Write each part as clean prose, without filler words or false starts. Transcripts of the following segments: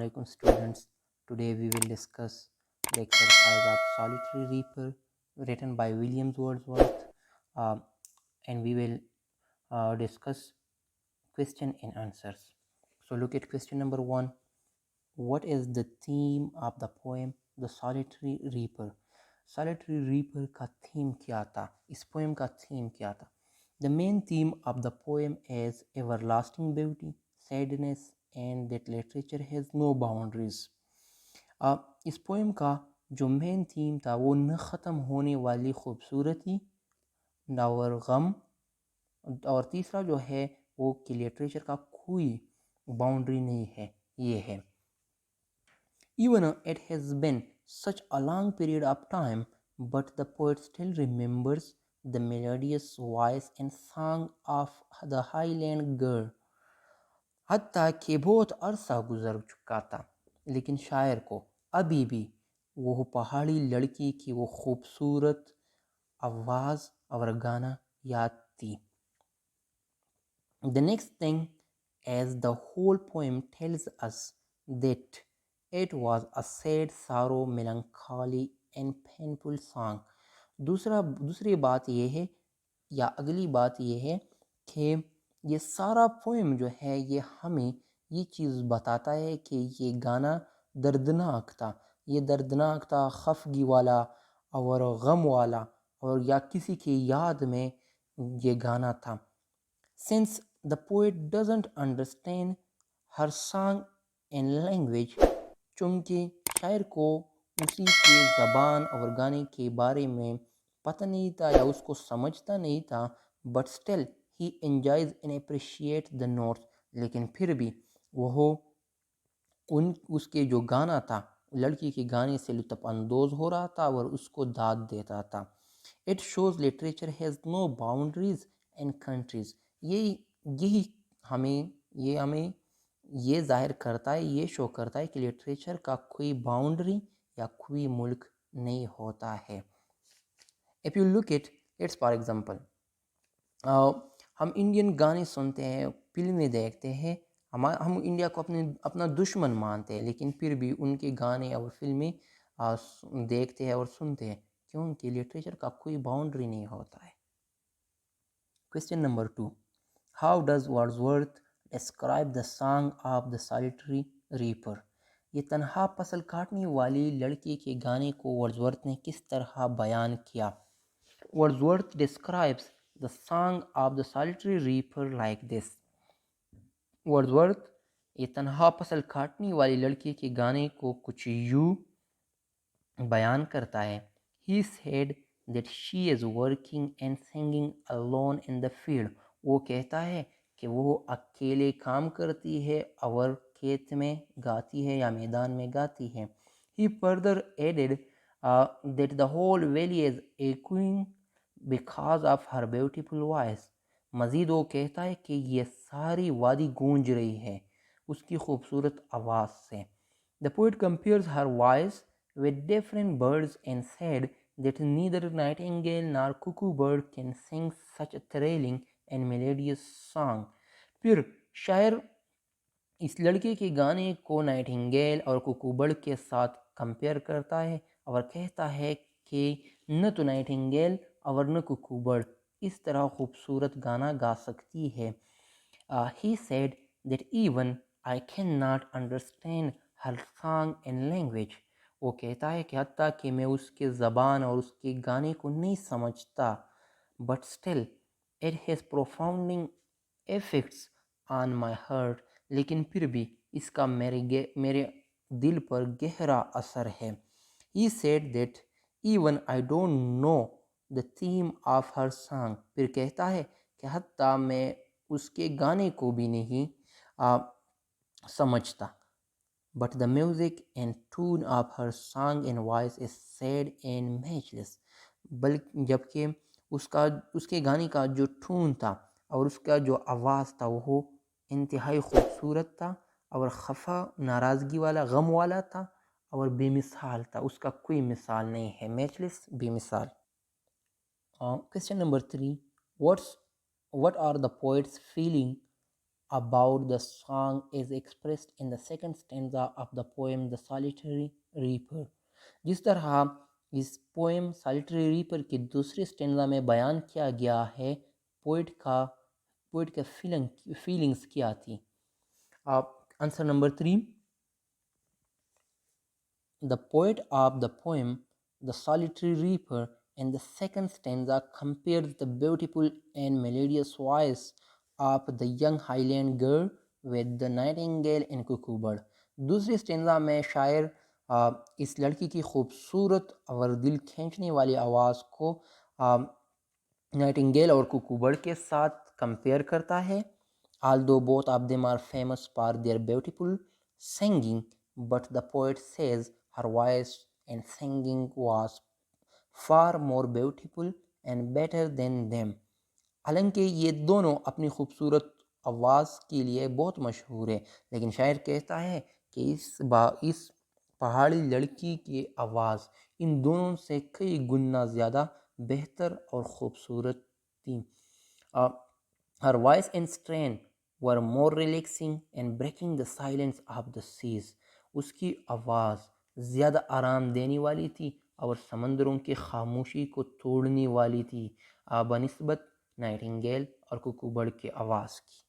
alaikum students. Today we will discuss the exercise of Solitary Reaper written by William Wordsworth, um, and we will discuss question and answers. So look at question number 1. What is the theme of the poem The Solitary Reaper? Solitary Reaper का theme क्या था? इस poem का theme क्या था? The main theme of the poem is everlasting beauty, sadness, and that literature has no boundaries. इस poem का जो मेन थीम था वो न ख़त्म होने वाली खूबसूरती और गम, और तीसरा जो है वो कि लिटरेचर का कोई बाउंड्री नहीं है, ये है. Even it has been such a long period of time, but the poet still remembers the melodious voice and song of the Highland girl. हत्ता कि बहुत अरसा गुजर चुका था, लेकिन शायर को अभी भी वो पहाड़ी लड़की की वो खूबसूरत आवाज़ और गाना याद थी. The next thing, as the whole poem tells us that it was a sad, sorrow, melancholy and painful song. दूसरी बात ये है या अगली बात ये है कि ये सारा पोएम जो है ये हमें ये चीज़ बताता है कि ये गाना दर्दनाक था, ये दर्दनाक था, खफगी वाला और गम वाला, और या किसी की याद में ये गाना था. Since the poet doesn't understand her song and language, चूँकि शायर को उसी के ज़बान और गाने के बारे में पता नहीं था या उसको समझता नहीं था, but still he enjoys and appreciates the notes. लेकिन फिर भी वह उसके जो गाना था, लड़की के गाने से लुत्फ़ अंदोज़ हो रहा था और उसको दाद देता था. It shows literature has no boundaries and countries. यही हमें ये जाहिर करता है, ये शो करता है कि लिटरेचर का कोई बाउंड्री या कोई मुल्क नहीं होता है. If you look at, let's for example, हम इंडियन गाने सुनते हैं, फिल्में देखते हैं, हम इंडिया को अपना दुश्मन मानते हैं, लेकिन फिर भी उनके गाने और फिल्में देखते हैं और सुनते हैं, क्योंकि लिटरेचर का कोई बाउंड्री नहीं होता है. Question number 2. How does Wordsworth describe the song of the solitary reaper? ये तन्हा फसल काटने वाली लड़की के गाने को वर्ड्सवर्थ ने किस तरह बयान किया? Wordsworth describes the song of the solitary reaper like this. Wordsworth ये तन्हा फसल काटने वाली लड़की के गाने को कुछ यूं बयान करता है. He said that she is working and singing alone in the field. वो कहता है कि वो अकेले काम करती है और खेत में गाती है या मैदान में गाती है. He further added that the whole valley is echoing because of her beautiful voice. मज़ीद वो कहता है कि ये सारी वादी गूंज रही है उसकी खूबसूरत आवाज़ से. The poet compares her voice with different birds and said that neither nightingale nor cuckoo bird can sing such a thrilling and melodious song. फिर शायर इस लड़के के गाने को नाइटिंगेल और कुकू बर्ड के साथ कंपेयर करता है और कहता है कि न तो नाइटिंगेल और न कुकू बर्ड इस तरह खूबसूरत गाना गा सकती है. He said that even I cannot understand her song and language. वो कहता है कि हत्ता कि मैं उसके ज़बान और उसके गाने को नहीं समझता, but still it has profounding effects on my heart. लेकिन फिर भी इसका मेरे दिल पर गहरा असर है. He said that even I don't know the theme of her song. फिर कहता है कि हत्ता मैं उसके गाने को भी नहीं समझता. But the music and tune of her song and voice is sad and matchless. बल्कि जबकि उसके गाने का जो टून था और उसका जो आवाज़ था वो इंतहाई खूबसूरत था और खफा नाराज़गी वाला गम वाला था और बेमिसाल था, उसका कोई मिसाल नहीं है. मैचलेस, बेमिसाल. Question number 3. What are the poet's feeling about the song is expressed in the second stanza of the poem The Solitary Reaper. जिस तरह इस पोएम सॉलिटरी रीपर के दूसरे स्टेंजा में बयान किया गया है पोइट का फीलिंग्स क्या थी. Answer number 3. The poet of the poem The Solitary Reaper in the second stanza compares the beautiful and melodious voice of the young Highland girl with the nightingale in Cuckoo Bird. दूसरे stanza में शायर इस लड़की की खूबसूरत और दिल खींचने वाली आवाज़ को नाइटिंगेल और कुकू बर्ड के साथ कंपेयर करता है. Although both of them are famous for their beautiful singing, but the poet says her voice and singing was far more beautiful and better than them. हालांकि ये दोनों अपनी खूबसूरत आवाज़ के लिए बहुत मशहूर है, लेकिन शायर कहता है कि इस पहाड़ी लड़की की आवाज़ इन दोनों से कई गुना ज़्यादा बेहतर और ख़ूबसूरत थी. Her voice and strain were more relaxing and breaking the silence of the seas. उसकी आवाज़ ज़्यादा आराम देने वाली थी और समंदरों की खामोशी को तोड़ने वाली थी बनिस्बत नाइटिंगेल और कुकू बर्ड की आवाज़ की.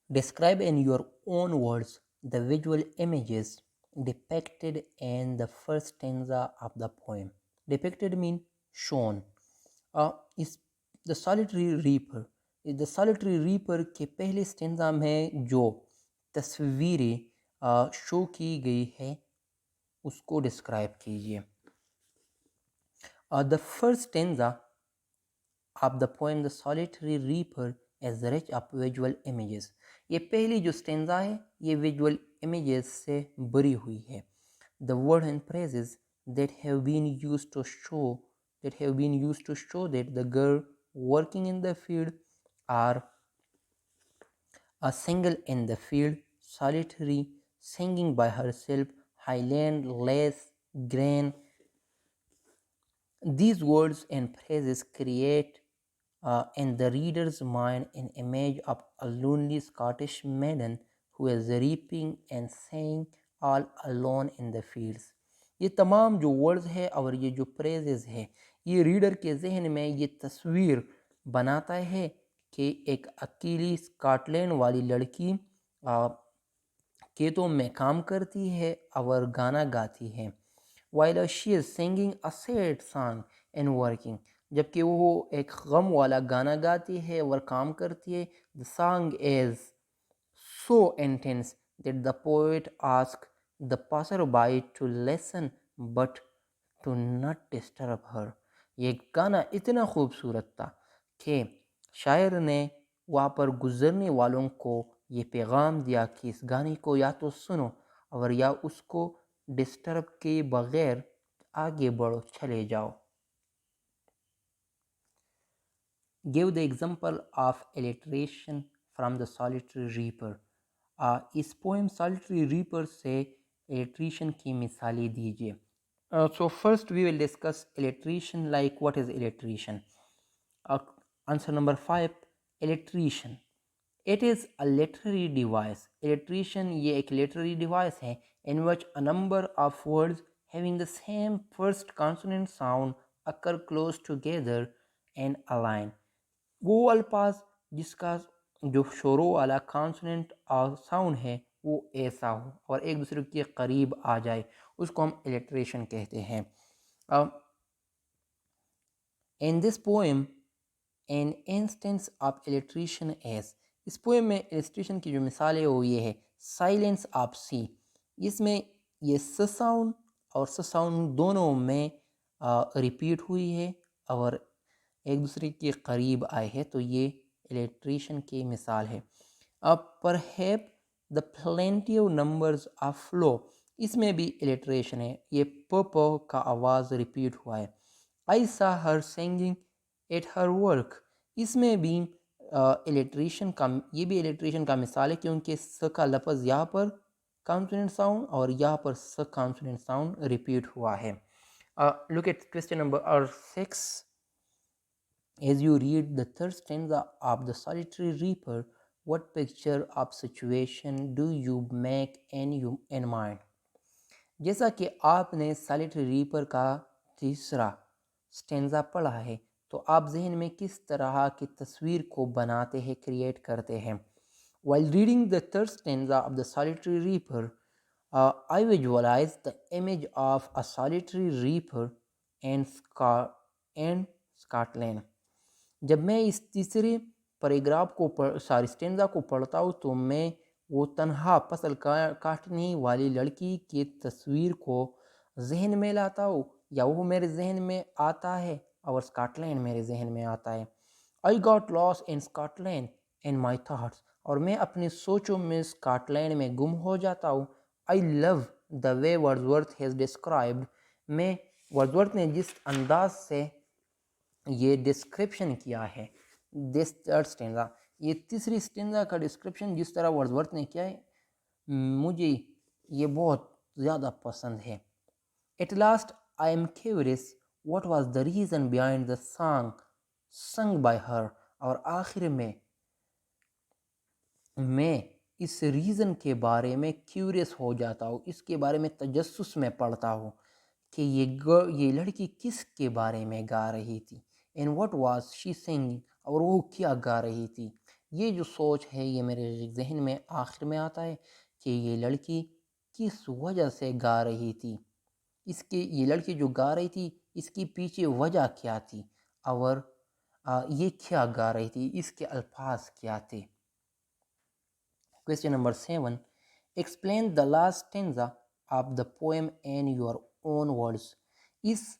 Describe in your own words the visual images depicted in the first stanza of the poem. Depicted mean shown. इस द सॉलिटरी रीपर के पहले स्टेंजा में जो तस्वीरें शो की गई है उसको डिस्क्राइब कीजिए. The first stanza of the poem the solitary reaper is rich of visual images. ये पहली जो स्टेंजा है ये विजुअल इमेजेस से भरी हुई है. The word and phrases that have been used to show that the girl working in the field are a single in the field, solitary, singing by herself, highland, lace, grain. These words and phrases create in the reader's mind an image of a lonely Scottish maiden who is reaping and singing all alone in the fields. ये तमाम जो words है और ये जो phrases है ये reader के जहन में ये तस्वीर बनाता है कि एक अकेली स्कॉटलैंड वाली लड़की खेतों में काम करती है और गाना गाती है. While she is singing a sad song and working, जबकि वो एक गम वाला गाना गाती है और काम करती है. The song is so intense that the poet asks the passerby to listen but to not disturb her. ये गाना इतना खूबसूरत था कि शायर ने वहाँ पर गुजरने वालों को ये पैगाम दिया कि इस गाने को या तो सुनो और या उसको डिस्टर्ब के बगैर आगे बढ़ो, चले जाओ. Give the example of alliteration from the solitary reaper. इस पोएम solitary reaper से alliteration की मिसालें दीजिए. So first we will discuss alliteration, like what is alliteration. Answer number 5, alliteration. It is a literary device. Alliteration ये एक literary device है in which a number of words having the same first consonant sound occur close together and align. वो अल्फाज जिसका जो शोरों वाला consonant sound है वो ऐसा हो और एक दूसरे के करीब आ जाए उसको हम इलेक्ट्रेशन कहते हैं. In this poem an instance of alliteration as. इस पोएम में इलेक्ट्रेशन की जो मिसाल है वो ये है. Silence of sea. इसमें ये स साउंड और स साउंड दोनों में रिपीट हुई है और एक दूसरे के करीब आए हैं तो ये इलेक्ट्रेशन की मिसाल है. Perhaps the plenty of numbers of flow. इसमें भी इलेक्ट्रेशन है. ये प का आवाज़ रिपीट हुआ है. आई सा हर सिंगिंग एट हर वर्क. इसमें भी इलेक्ट्रेशन का ये भी इलेक्ट्रेशन का मिसाल है क्योंकि स का लफ्ज़ यहाँ पर कॉन्सोनेंट साउंड और यहाँ पर स कॉन्सोनेंट साउंड रिपीट हुआ है. Look at question number 6. As you read the third stanza of The Solitary Reaper, what picture of situation do you make in mind? जैसा कि आपने सॉलिटरी रीपर का तीसरा स्टेंजा पढ़ा है, तो आप जहन में किस तरह की तस्वीर को बनाते हैं, क्रिएट करते हैं? While reading the third stanza of The Solitary Reaper, I visualized the image of a solitary reaper in Scotland. जब मैं इस तीसरे पैराग्राफ को स्टेंजा को पढ़ता हूँ, तो मैं वो तन्हा फसल काटने वाली लड़की की तस्वीर को जहन में लाता हूँ, या वो मेरे जहन में आता है और स्कॉटलैंड मेरे जहन में आता है। I got loss in Scotland in my thoughts, और मैं अपनी सोचों में स्कॉटलैंड में गुम हो जाता हूँ। I love the way Wordsworth has described, मैं वर्ड्सवर्थ ने जिस अंदाज से ये डिस्क्रिप्शन किया है, दिस थर्ड स्टेंजा, ये तीसरी स्टेंजा का डिस्क्रिप्शन जिस तरह वर्ड्सवर्थ ने किया है, मुझे ये बहुत ज़्यादा पसंद है। At last I am curious what was the reason behind the song sung by हर, और आखिर में मैं इस रीज़न के बारे में क्यूरियस हो जाता हूँ, इसके बारे में तजस्सुस में पढ़ता हूँ कि ये लड़की किसके बारे में गा रही थी, and what was she singing, और वो क्या गा रही थी। ये जो सोच है ये मेरे जहन में आखिर में आता है कि ये लड़की किस वजह से गा रही थी, ये लड़की जो गा रही थी इसकी पीछे वजह क्या थी, और ये क्या गा रही थी, इसके अल्फाज क्या थे। Question number 7. Explain the last stanza of the poem in your own words. इस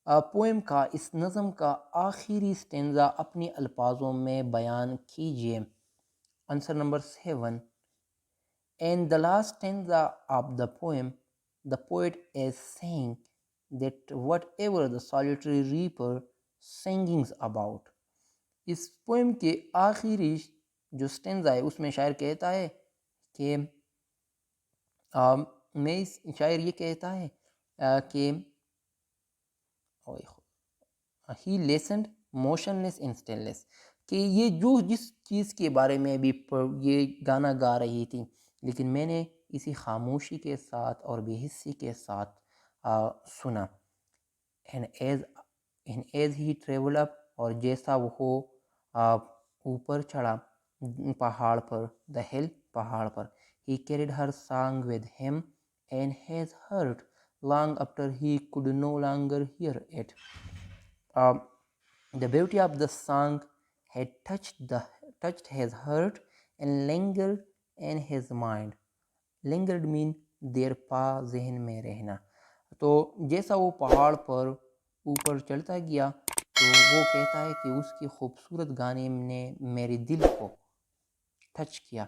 पोएम का, इस नज़म का आखिरी स्टेंजा अपने अल्फाजों में बयान कीजिए। Answer number 7. In the last stanza of the poem, the poet is saying that whatever the solitary reaper singing about. इस पोएम के आखिरी जो स्टेंजा है उसमें शायर कहता है कि मैं इस शायर ये कहता है कि ही लिसन्ड मोशनलेस इन स्टिलनेस, कि ये जो जिस चीज़ के बारे में भी ये गाना गा रही थी, लेकिन मैंने इसी खामोशी के साथ और बेहिस्सी के साथ सुना। And as he travel up, और जैसा वो ऊपर चढ़ा पहाड़ पर, द हिल पहाड़ पर, he carried her song with him and his heart long after he could no longer hear it. The beauty of the song had touched his heart and lingered in his mind. Lingered mean देर पा, जहन में रहना। तो जैसा वो पहाड़ पर ऊपर चढ़ता गया, तो वो कहता है कि उसकी खूबसूरत गाने ने मेरे दिल को टच किया,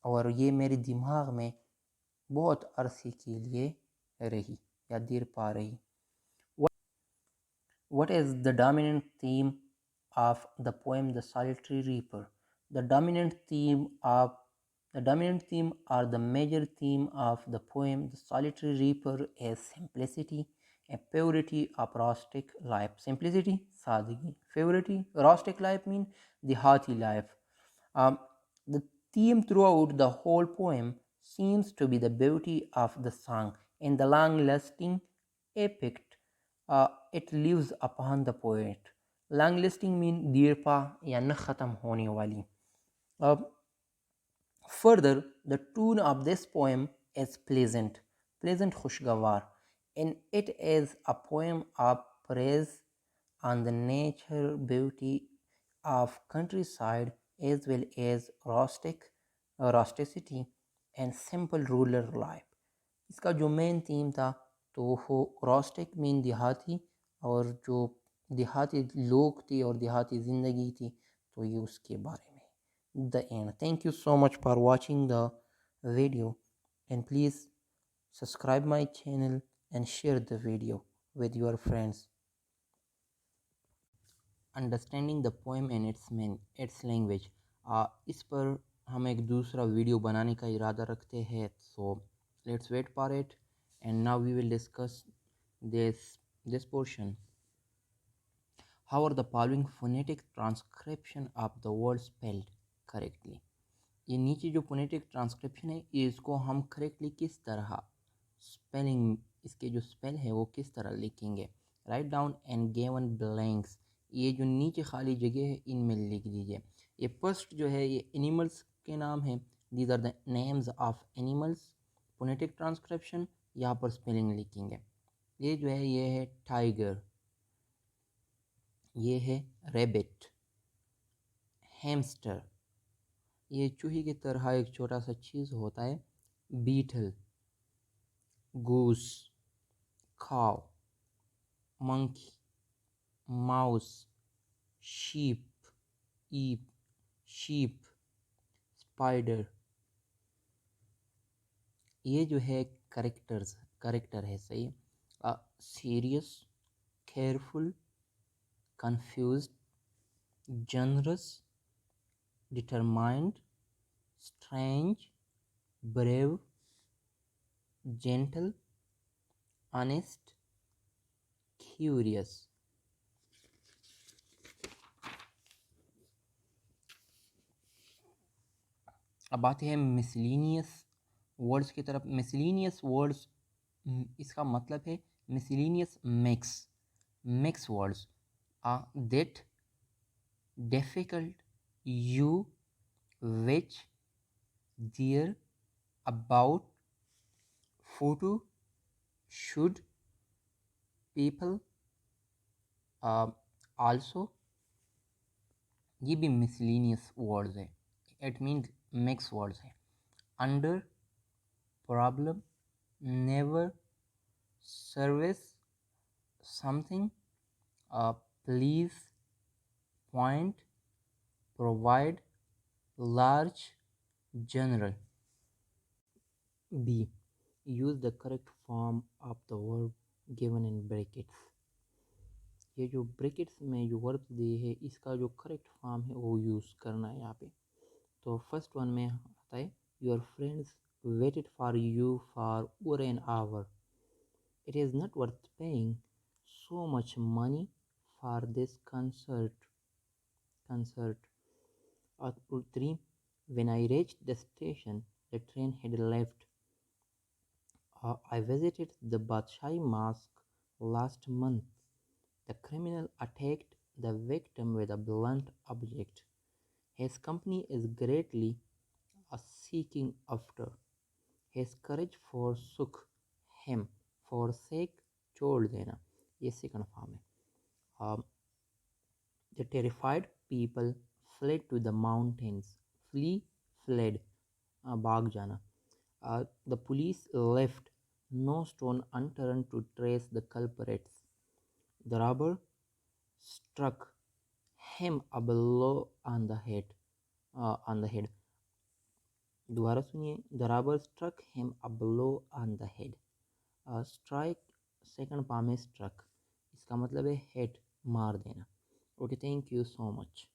और ये मेरे दिमाग में बहुत अरसे के लिए रही या देर पा रही। What is the dominant theme of the poem The Solitary Reaper? The dominant theme or the major theme of the poem The Solitary Reaper is simplicity and purity of rustic life. Simplicity, sadagi. Purity, rustic life mean dehati life. The theme throughout the whole poem seems to be the beauty of the song and the long-lasting epic it lives upon the poet. Long lasting mean देर पा या न ख़त्म होने वाली। Further, the tune of this poem is pleasant खुशगवार, and it is a poem of praise on the nature beauty of countryside as well as rusticity and simple rural life. इसका जो main theme था तो वो रॉस्टिक mean देहाती, और जो देहाती लोग थे और देहाती ज़िंदगी थी, तो ये उसके बारे में। The end. Thank you so much for watching the video, and please subscribe my channel and share the video with your friends. Understanding the poem and it's language, इस पर हम एक दूसरा वीडियो बनाने का इरादा रखते हैं, so let's wait for it, and now we will discuss this portion. How are the following phonetic transcription of the word spelled correctly? ये नीचे जो फोनेटिक ट्रांसक्रिप्शन है ये इसको हम करेक्टली किस तरह स्पेलिंग, इसके जो स्पेल है वो किस तरह लिखेंगे। Write down and given blanks, ये जो नीचे खाली जगह है इनमें लिख दीजिए। ये फर्स्ट जो है ये एनिमल्स के नाम है, these are the names of animals. Phonetic transcription, यहाँ पर स्पेलिंग लिखेंगे। ये जो है ये है टाइगर, ये है रैबिट, हैमस्टर, ये चूहे की तरह एक छोटा सा चीज़ होता है, beetle, goose, cow, monkey, mouse, sheep, ape, sheep, spider. ये जो है करेक्टर है सही। Serious, careful, confused, generous, determined, strange, brave, gentle, honest, curious. अब आते हैं मिसलिनियस वर्ड्स की तरफ। मिसलिनियस वर्ड्स, इसका मतलब है miscellaneous mix words that difficult, you, which, there, about, photo, should, people, also. ये भी मिसलिनियस वर्ड्स है, इट मीन्स मिक्स वर्ड्स है। Under, problem, never, service, something, please, point, provide, large, general. B, use the correct form of the verb given in brackets. ये जो brackets में जो verb दिए है इसका जो करेक्ट फॉर्म है वो यूज़ करना है यहाँ पे। तो फर्स्ट वन में आता है your friends waited for you for over an hour. It is not worth paying so much money for this concert. Or 3. When I reached the station, the train had left. I visited the Badshai Mosque last month. The criminal attacked the victim with a blunt object. His company is greatly seeking after. His courage forsook him. Forsake छोड़ देना, ये second form है। The terrified people fled to the mountains. Flee, fled, भाग जाना। The police left no stone unturned to trace the culprits. The robber struck him a blow on the head. दोबारा सुनिए। The robber struck him a blow on the head. Strike second form में struck, इसका मतलब है hit, मार देना। Okay, thank you so much.